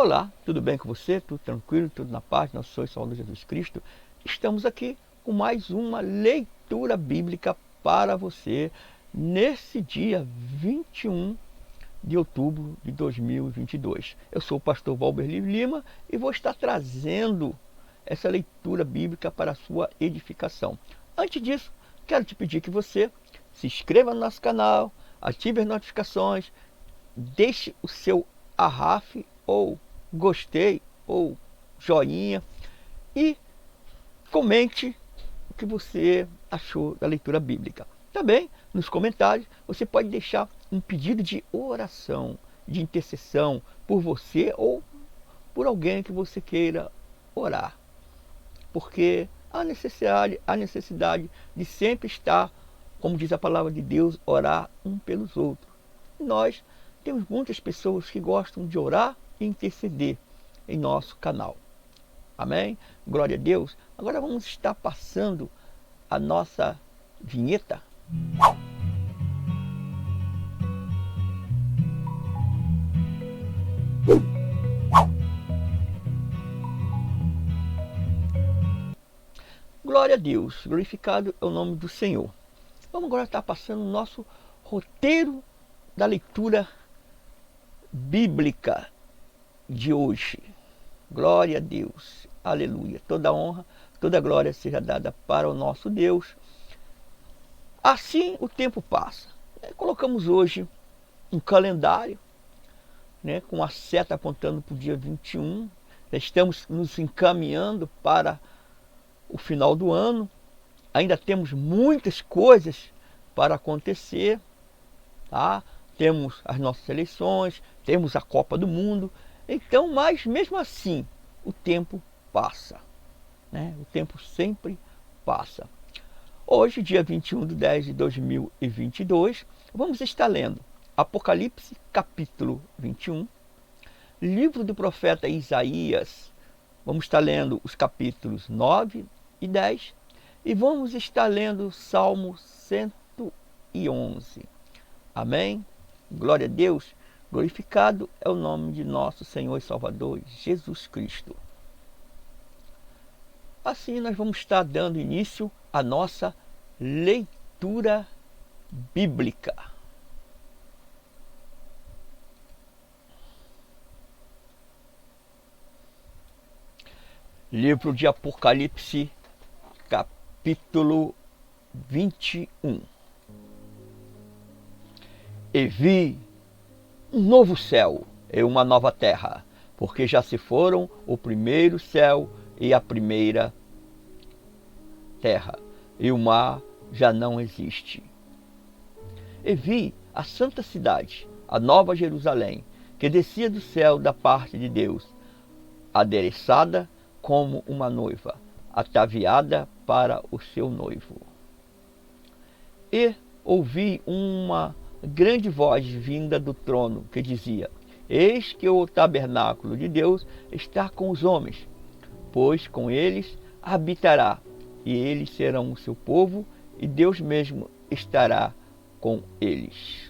Olá, tudo bem com você? Tudo tranquilo? Tudo na paz? Nosso Senhor e Salvador Jesus Cristo. Estamos aqui com mais uma leitura bíblica para você nesse dia 21 de outubro de 2022. Eu sou o pastor Valberli Lima e vou estar trazendo essa leitura bíblica para a sua edificação. Antes disso, quero te pedir que você se inscreva no nosso canal, ative as notificações, deixe o seu arrafe ou gostei ou joinha e comente o que você achou da leitura bíblica. Também nos comentários você pode deixar um pedido de oração, de intercessão por você ou por alguém que você queira orar. Porque há necessidade de sempre estar, como diz a palavra de Deus, orar um pelos outros. E nós temos muitas pessoas que gostam de orar e interceder em nosso canal. Amém? Glória a Deus. Agora vamos estar passando a nossa vinheta. Glória a Deus. Glorificado é o nome do Senhor. Vamos agora estar passando o nosso roteiro da leitura bíblica de hoje. Glória a Deus, aleluia. Toda honra, toda glória seja dada para o nosso Deus. Assim o tempo passa. Colocamos hoje um calendário, com a seta apontando para o dia 21. Já estamos nos encaminhando para o final do ano. Ainda temos muitas coisas para acontecer, tá? Temos as nossas eleições, temos a Copa do Mundo. Então, mas mesmo assim, o tempo passa, O tempo sempre passa. Hoje, dia 21/10/2022, vamos estar lendo Apocalipse, capítulo 21, livro do profeta Isaías. Vamos estar lendo os capítulos 9 e 10 e vamos estar lendo Salmo 111. Amém? Glória a Deus. Glorificado é o nome de nosso Senhor e Salvador Jesus Cristo. Assim nós vamos estar dando início à nossa leitura bíblica. Livro de Apocalipse, capítulo 21. E vi um novo céu e uma nova terra, porque já se foram o primeiro céu e a primeira terra, e o mar já não existe. E vi a santa cidade, a nova Jerusalém, que descia do céu da parte de Deus, adereçada como uma noiva, ataviada para o seu noivo. E ouvi uma grande voz vinda do trono que dizia: Eis que o tabernáculo de Deus está com os homens, pois com eles habitará, e eles serão o seu povo, e Deus mesmo estará com eles.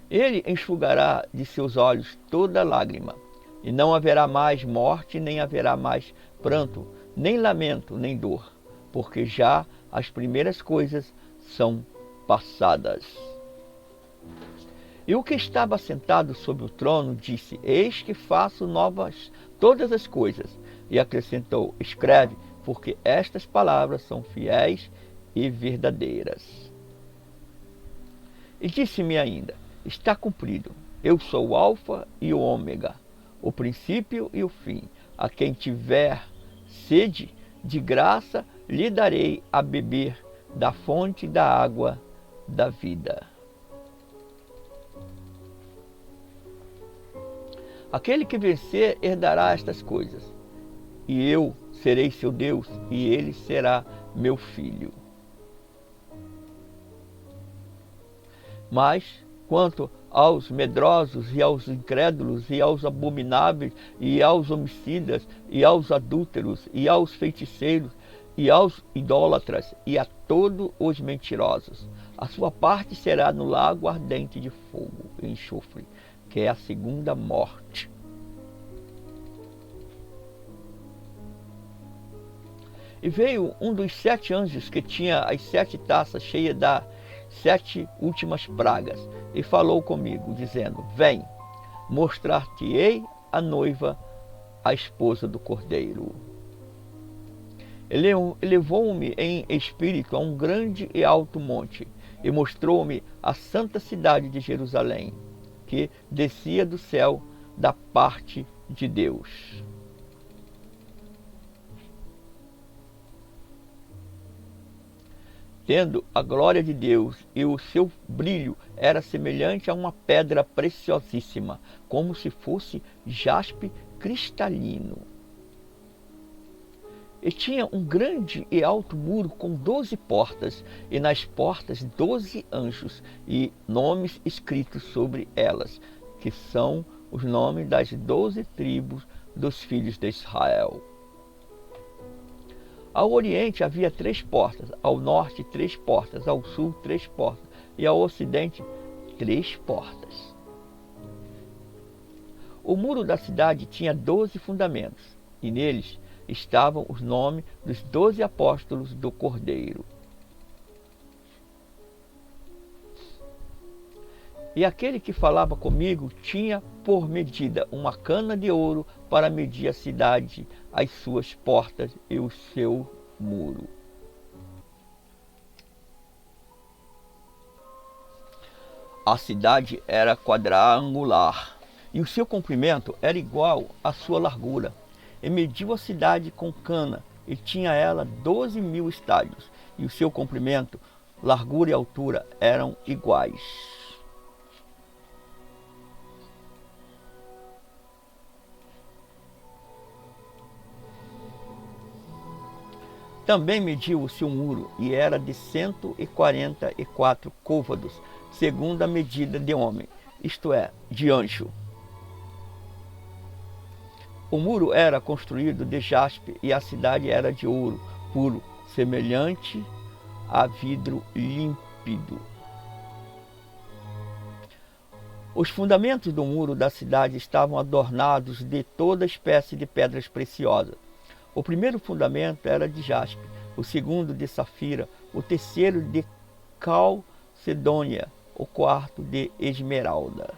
Ele enxugará de seus olhos toda lágrima, e não haverá mais morte, nem haverá mais pranto, nem lamento, nem dor, porque já as primeiras coisas são passadas. E o que estava sentado sobre o trono disse: Eis que faço novas todas as coisas. E acrescentou: Escreve, porque estas palavras são fiéis e verdadeiras. E disse-me ainda: Está cumprido. Eu sou o Alfa e o Ômega, o princípio e o fim. A quem tiver sede, de graça lhe darei a beber da fonte da água da vida. Aquele que vencer herdará estas coisas, e eu serei seu Deus, e ele será meu filho. Mas, quanto aos medrosos e aos incrédulos e aos abomináveis e aos homicidas e aos adúlteros e aos feiticeiros e aos idólatras e a todos os mentirosos, A sua parte será no lago ardente de fogo e enxofre, que é a segunda morte. E veio um dos 7 anjos que tinha as 7 taças cheias das 7 últimas pragas, e falou comigo, dizendo: Vem, mostrar-te-ei a noiva, a esposa do Cordeiro. Ele levou-me em espírito a um grande e alto monte, e mostrou-me a santa cidade de Jerusalém, que descia do céu da parte de Deus. Tendo a glória de Deus, e o seu brilho era semelhante a uma pedra preciosíssima, como se fosse jaspe cristalino. E tinha um grande e alto muro com 12 portas, e nas portas 12 anjos, e nomes escritos sobre elas, que são os nomes das 12 tribos dos filhos de Israel. Ao oriente havia 3 portas, ao norte 3 portas, ao sul 3 portas, e ao ocidente 3 portas. O muro da cidade tinha 12 fundamentos, e neles estavam os nomes dos 12 apóstolos do Cordeiro. E aquele que falava comigo tinha por medida uma cana de ouro para medir a cidade, as suas portas e o seu muro. A cidade era quadrangular, e o seu comprimento era igual à sua largura. E mediu a cidade com cana, e tinha ela 12.000 estádios, e o seu comprimento, largura e altura eram iguais. Também mediu o seu muro, e era de 144 côvados, segundo a medida de homem, isto é, de anjo. O muro era construído de jaspe, e a cidade era de ouro puro, semelhante a vidro límpido. Os fundamentos do muro da cidade estavam adornados de toda espécie de pedras preciosas. O primeiro fundamento era de jaspe, o segundo de safira, o terceiro de calcedônia, o quarto de esmeralda.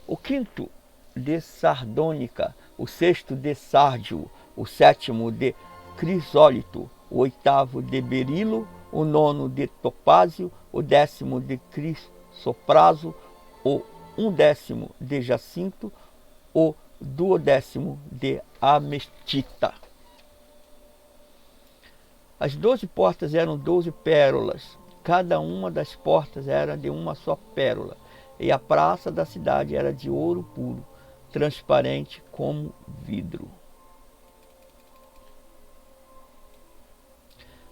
O quinto de sardônica, o sexto de sárdio, o sétimo de crisólito, o oitavo de berilo, o nono de topázio, o 10º de crisopraso, o 11º de jacinto, o 12º de amestita. As 12 portas eram 12 pérolas, cada uma das portas era de uma só pérola, e a praça da cidade era de ouro puro, transparente como vidro.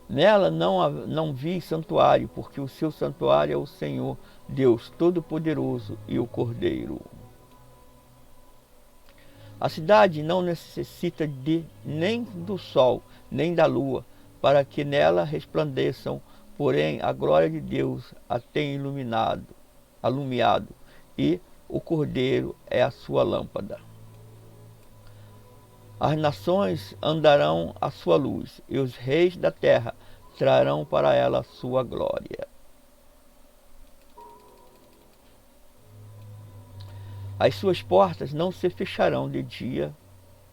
Nela não vi santuário, porque o seu santuário é o Senhor, Deus Todo-Poderoso e o Cordeiro. A cidade não necessita nem do sol, nem da lua, para que nela resplandeçam, porém a glória de Deus a tem alumiado, e o Cordeiro é a sua lâmpada. As nações andarão à sua luz, e os reis da terra trarão para ela a sua glória. As suas portas não se fecharão de dia,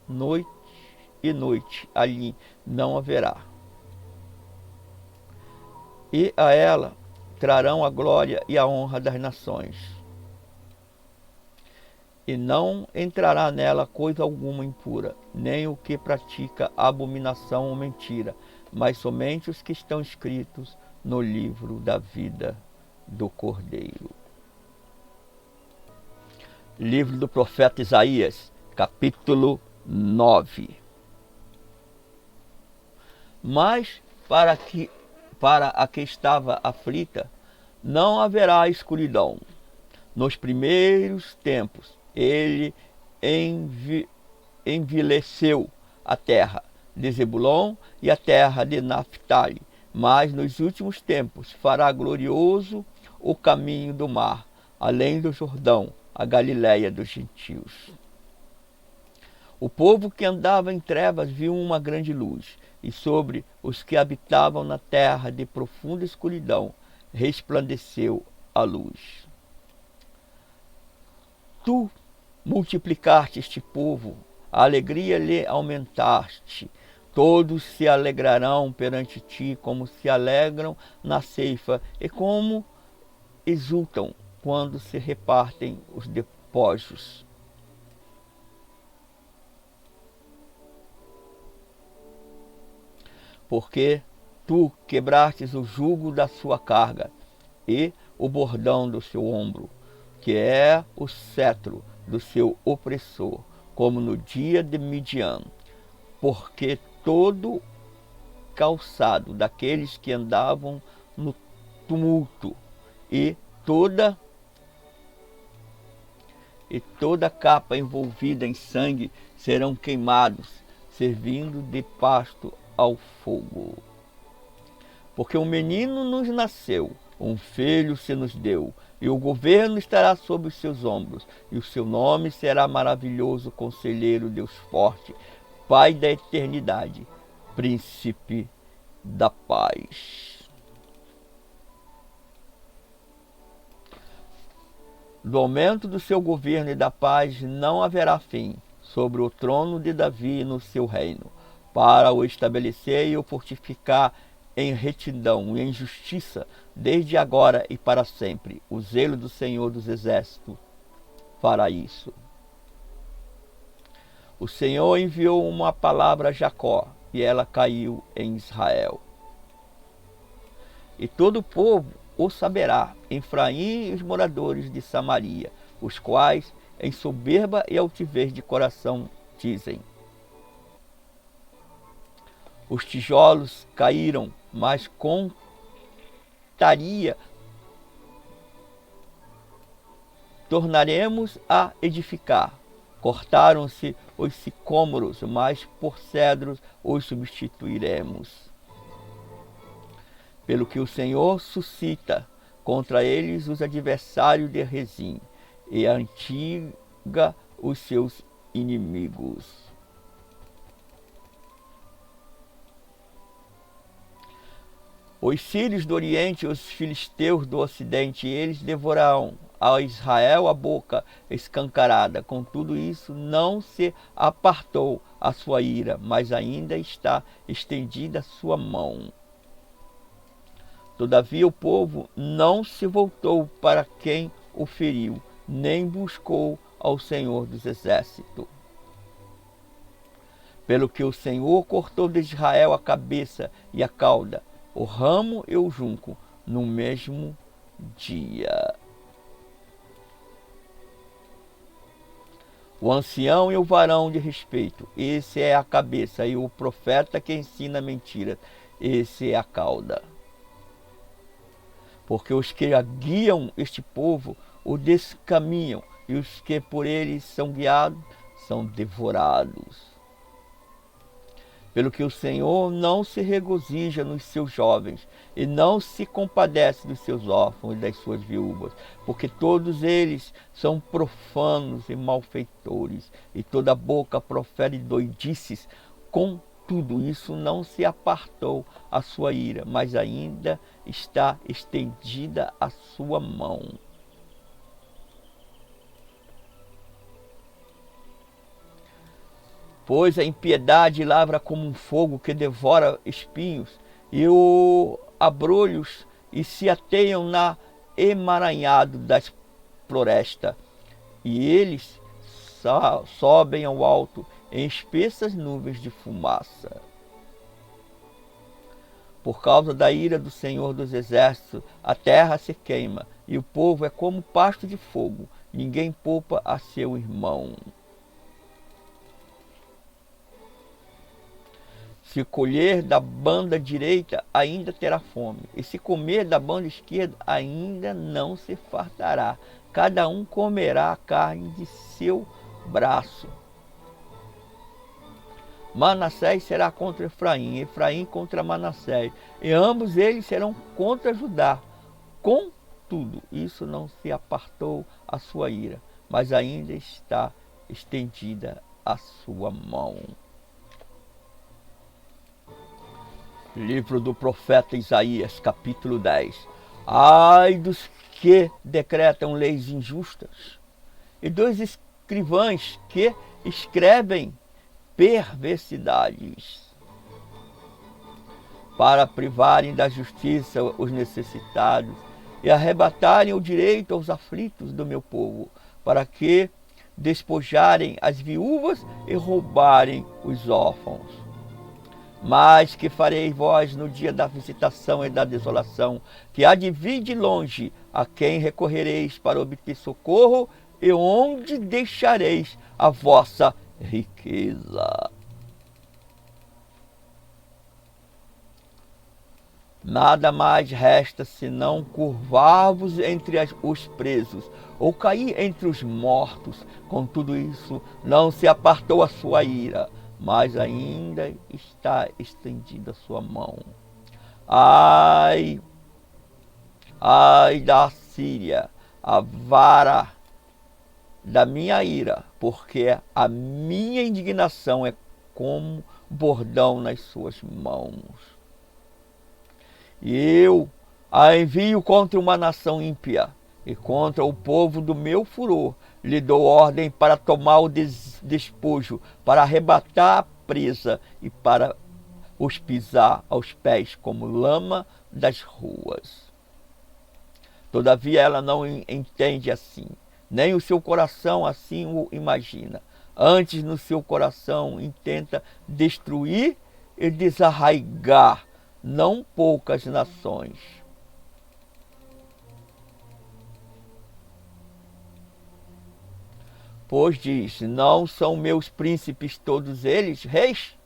noite e noite, ali não haverá. E a ela trarão a glória e a honra das nações. E não entrará nela coisa alguma impura, nem o que pratica abominação ou mentira, mas somente os que estão escritos no livro da vida do Cordeiro. Livro do profeta Isaías, capítulo 9. Mas para a que estava aflita, não haverá escuridão. Nos primeiros tempos, ele envileceu a terra, de Zebulon e a terra de Naphtali, mas nos últimos tempos fará glorioso o caminho do mar, além do Jordão, a Galiléia dos gentios. O povo que andava em trevas viu uma grande luz, e sobre os que habitavam na terra de profunda escuridão resplandeceu a luz. Tu multiplicaste este povo, a alegria lhe aumentaste. Todos se alegrarão perante ti, como se alegram na ceifa, e como exultam quando se repartem os despojos. Porque tu quebrastes o jugo da sua carga e o bordão do seu ombro, que é o cetro do seu opressor, como no dia de Midian, porque todo calçado daqueles que andavam no tumulto e toda capa envolvida em sangue serão queimados, servindo de pasto ao fogo. Porque um menino nos nasceu, um filho se nos deu, e o governo estará sobre os seus ombros, e o seu nome será maravilhoso, Conselheiro, Deus forte, Pai da eternidade, Príncipe da paz. Do aumento do seu governo e da paz não haverá fim sobre o trono de Davi no seu reino, para o estabelecer e o fortificar em retidão e em justiça, desde agora e para sempre. O zelo do Senhor dos Exércitos fará isso. O Senhor enviou uma palavra a Jacó, e ela caiu em Israel. E todo o povo o saberá, Efraim e os moradores de Samaria, os quais, em soberba e altivez de coração, dizem: os tijolos caíram, mas contaria tornaremos a edificar. Cortaram-se os sicômoros, mas por cedros os substituiremos. Pelo que o Senhor suscita contra eles os adversários de Rezim, e antiga os seus inimigos. Os sírios do Oriente e os filisteus do Ocidente, eles devorarão a Israel a boca escancarada. Com tudo isso, não se apartou a sua ira, mas ainda está estendida a sua mão. Todavia o povo não se voltou para quem o feriu, nem buscou ao Senhor dos Exércitos. Pelo que o Senhor cortou de Israel a cabeça e a cauda, o ramo e o junco, no mesmo dia. O ancião e o varão de respeito, esse é a cabeça, e o profeta que ensina mentira, esse é a cauda. Porque os que guiam este povo o descaminham, e os que por eles são guiados são devorados. Pelo que o Senhor não se regozija nos seus jovens, e não se compadece dos seus órfãos e das suas viúvas, porque todos eles são profanos e malfeitores, e toda boca profere doidices. Contudo, isso não se apartou a sua ira, mas ainda está estendida a sua mão. Pois a impiedade lavra como um fogo que devora espinhos, e o abrolhos e se ateiam na emaranhado das florestas, e eles sobem ao alto em espessas nuvens de fumaça. Por causa da ira do Senhor dos Exércitos, a terra se queima, e o povo é como pasto de fogo, ninguém poupa a seu irmão. Se colher da banda direita, ainda terá fome, e se comer da banda esquerda, ainda não se fartará. Cada um comerá a carne de seu braço. Manassés será contra Efraim, Efraim contra Manassés, e ambos eles serão contra Judá. Contudo, isso não se apartou a sua ira, mas ainda está estendida a sua mão. Livro do profeta Isaías, capítulo 10. Ai dos que decretam leis injustas, e dos escrivães que escrevem perversidades, para privarem da justiça os necessitados e arrebatarem o direito aos aflitos do meu povo, para que despojarem as viúvas e roubarem os órfãos. Mas que farei vós no dia da visitação e da desolação, que há de vir de longe, a quem recorrereis para obter socorro, e onde deixareis a vossa riqueza. Nada mais resta senão curvar-vos entre os presos, ou cair entre os mortos. Com tudo isso, não se apartou a sua ira, mas ainda está estendida a sua mão. Ai, ai da Síria, a vara da minha ira, porque a minha indignação é como bordão nas suas mãos. E eu a envio contra uma nação ímpia, e contra o povo do meu furor lhe dou ordem para tomar o despojo, para arrebatar a presa e para os pisar aos pés como lama das ruas. Todavia ela não entende assim, nem o seu coração assim o imagina. Antes no seu coração intenta destruir e desarraigar não poucas nações. Pois diz, não são meus príncipes todos eles reis?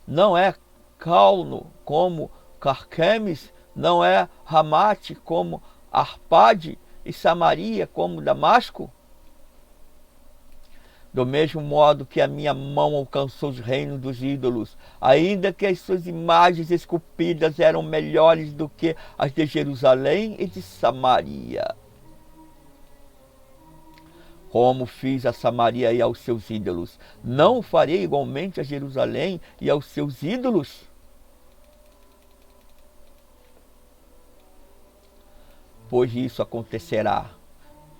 Não é Calno como Carquemes, não é Ramate como Arpade, e Samaria como Damasco? Do mesmo modo que a minha mão alcançou os reinos dos ídolos, ainda que as suas imagens esculpidas eram melhores do que as de Jerusalém e de Samaria. Como fiz a Samaria e aos seus ídolos, não o farei igualmente a Jerusalém e aos seus ídolos? Pois isso acontecerá,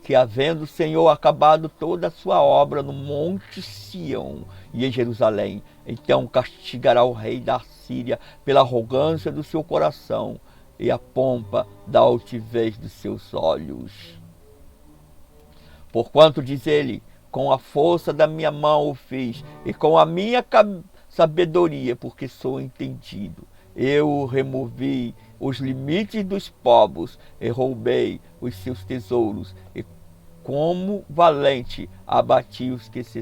que havendo o Senhor acabado toda a sua obra no monte Sião e em Jerusalém, então castigará o rei da Síria pela arrogância do seu coração e a pompa da altivez dos seus olhos. Porquanto, diz ele, com a força da minha mão o fiz, e com a minha sabedoria, porque sou entendido, eu removi os limites dos povos e roubei os seus tesouros, e como valente abati os que se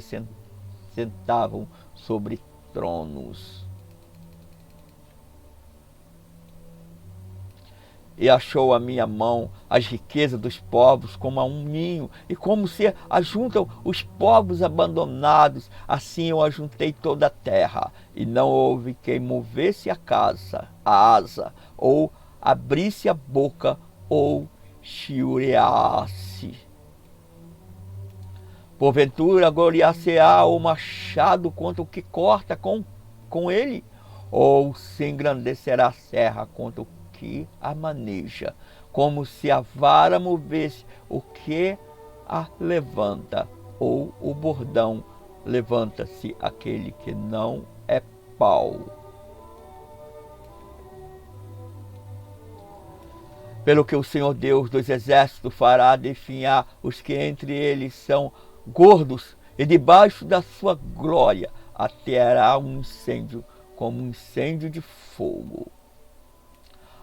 sentavam sobre tronos. E achou a minha mão as riquezas dos povos como a um ninho, e como se ajuntam os povos abandonados, assim eu ajuntei toda a terra, e não houve quem movesse a asa, ou abrisse a boca, ou chiureasse. Porventura gloriar-se-á o machado contra o que corta com ele, ou se engrandecerá a serra contra o que a maneja, como se a vara movesse o que a levanta, ou o bordão levanta-se aquele que não é pau. Pelo que o Senhor Deus dos exércitos fará definhar os que entre eles são gordos, e debaixo da sua glória aterá um incêndio, como um incêndio de fogo.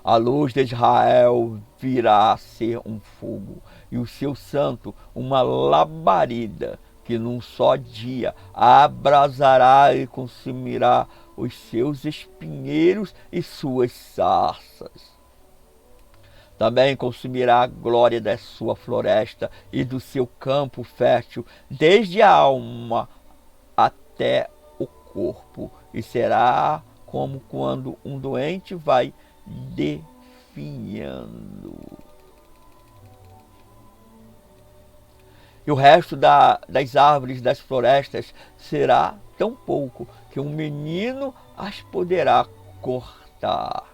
A luz de Israel virá a ser um fogo, e o seu santo uma labareda, que num só dia abrasará e consumirá os seus espinheiros e suas sarças. Também consumirá a glória da sua floresta e do seu campo fértil, desde a alma até o corpo, e será como quando um doente vai definhando. E o resto das árvores das florestas será tão pouco que um menino as poderá cortar.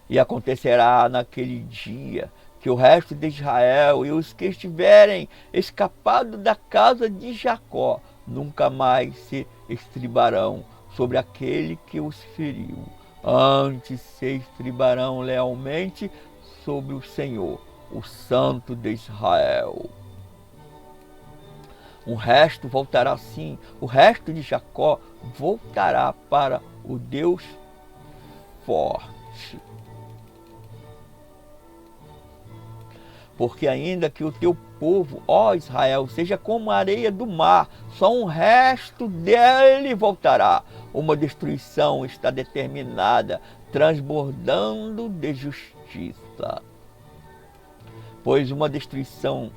E acontecerá naquele dia que o resto de Israel e os que estiverem escapado da casa de Jacó nunca mais se estribarão sobre aquele que os feriu. Antes se estribarão lealmente sobre o Senhor, o Santo de Israel. O resto voltará sim, o resto de Jacó voltará para o Deus forte. Porque ainda que o teu povo, ó Israel, seja como a areia do mar, só um resto dele voltará. Uma destruição está determinada, transbordando de justiça. Pois uma destruição,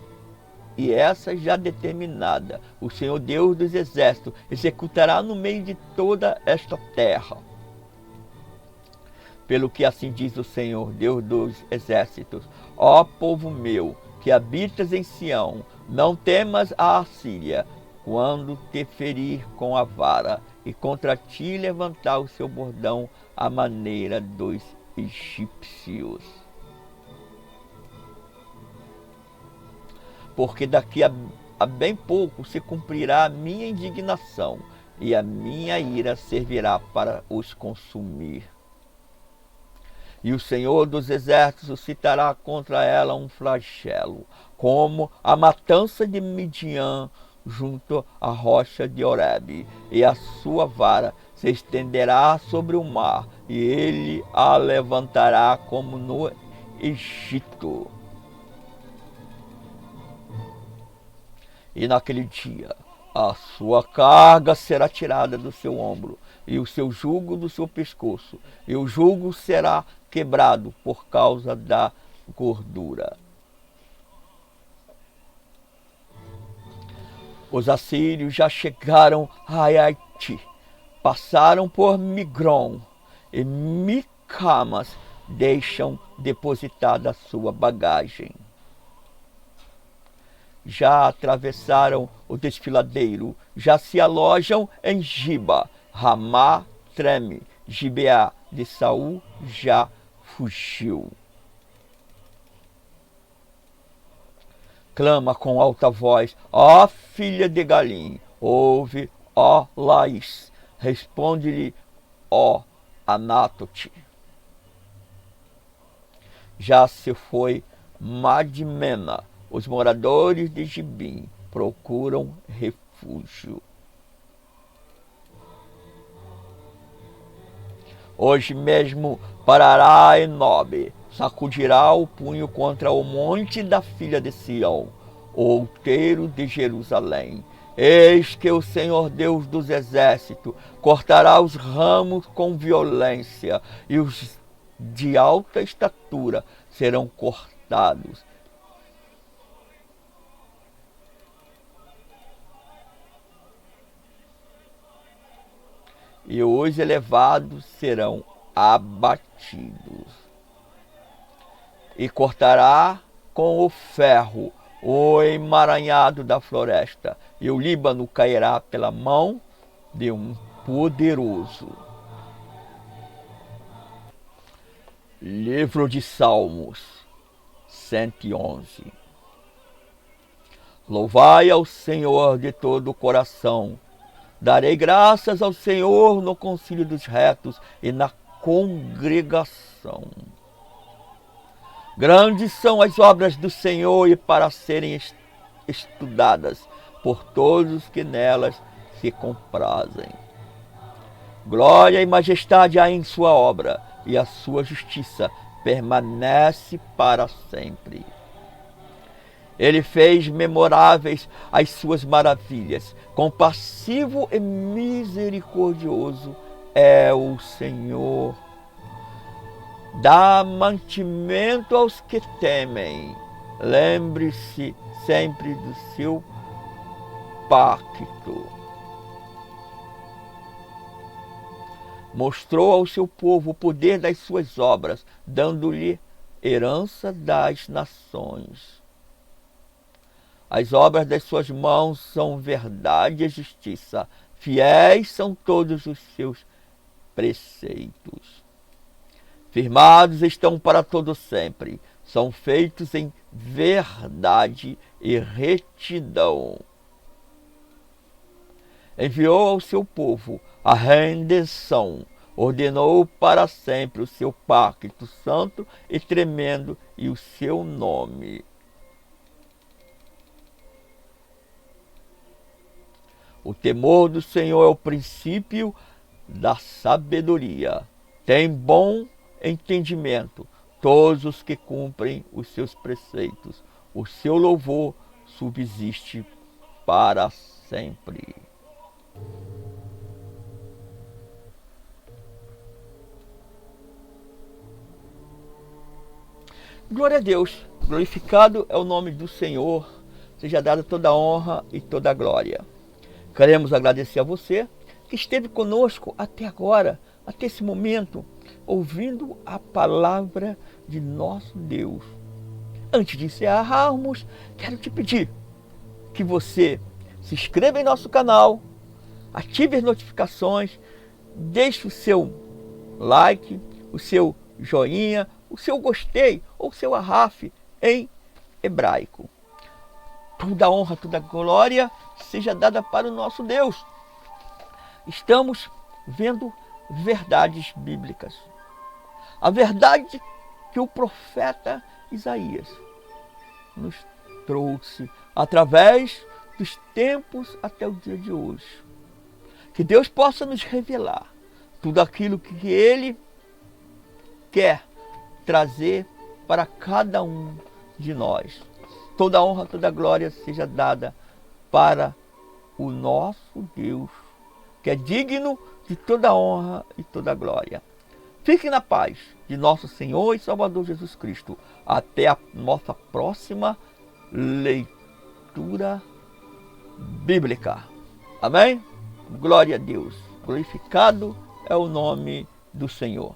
e essa já determinada, o Senhor Deus dos Exércitos executará no meio de toda esta terra. Pelo que assim diz o Senhor, Deus dos Exércitos: ó povo meu, que habitas em Sião, não temas a Assíria, quando te ferir com a vara, e contra ti levantar o seu bordão à maneira dos egípcios. Porque daqui a bem pouco se cumprirá a minha indignação, e a minha ira servirá para os consumir. E o Senhor dos Exércitos suscitará contra ela um flagelo, como a matança de Midian junto à rocha de Horebe, e a sua vara se estenderá sobre o mar, e ele a levantará como no Egito. E naquele dia a sua carga será tirada do seu ombro, e o seu jugo do seu pescoço, e o jugo será quebrado por causa da gordura. Os assírios já chegaram a Haiti, passaram por Migron, e Micamas deixam depositada a sua bagagem. Já atravessaram o desfiladeiro, já se alojam em Giba, Ramá treme, Gibeá de Saul já fugiu. Clama com alta voz: ó filha de Galim, ouve, ó Laís, responde-lhe, ó Anátote. Já se foi Madmena, os moradores de Gibim procuram refúgio. Hoje mesmo parará Enobe, sacudirá o punho contra o monte da filha de Sião, o outeiro de Jerusalém. Eis que o Senhor Deus dos Exércitos cortará os ramos com violência, e os de alta estatura serão cortados. E os elevados serão abatidos. E cortará com o ferro o emaranhado da floresta, e o Líbano cairá pela mão de um poderoso. Livro de Salmos 111. Louvai ao Senhor de todo o coração. Darei graças ao Senhor no concílio dos retos e na congregação. Grandes são as obras do Senhor e para serem estudadas por todos que nelas se comprazem. Glória e majestade há em sua obra, e a sua justiça permanece para sempre. Ele fez memoráveis as suas maravilhas. Compassivo e misericordioso é o Senhor. Dá mantimento aos que temem. Lembre-se sempre do seu pacto. Mostrou ao seu povo o poder das suas obras, dando-lhe herança das nações. As obras das suas mãos são verdade e justiça. Fiéis são todos os seus preceitos. Firmados estão para todo sempre. São feitos em verdade e retidão. Enviou ao seu povo a redenção. Ordenou para sempre o seu pacto santo e tremendo e o seu nome. O temor do Senhor é o princípio da sabedoria. Tem bom entendimento todos os que cumprem os seus preceitos. O seu louvor subsiste para sempre. Glória a Deus, glorificado é o nome do Senhor, seja dada toda a honra e toda a glória. Queremos agradecer a você que esteve conosco até agora, até esse momento, ouvindo a palavra de nosso Deus. Antes de encerrarmos, quero te pedir que você se inscreva em nosso canal, ative as notificações, deixe o seu like, o seu joinha, o seu gostei ou o seu arrafe em hebraico. Toda honra, toda glória seja dada para o nosso Deus. Estamos vendo verdades bíblicas. A verdade que o profeta Isaías nos trouxe através dos tempos até o dia de hoje. Que Deus possa nos revelar tudo aquilo que Ele quer trazer para cada um de nós. Toda honra, toda glória seja dada para o nosso Deus, que é digno de toda honra e toda glória. Fique na paz de nosso Senhor e Salvador Jesus Cristo. Até a nossa próxima leitura bíblica. Amém? Glória a Deus. Glorificado é o nome do Senhor.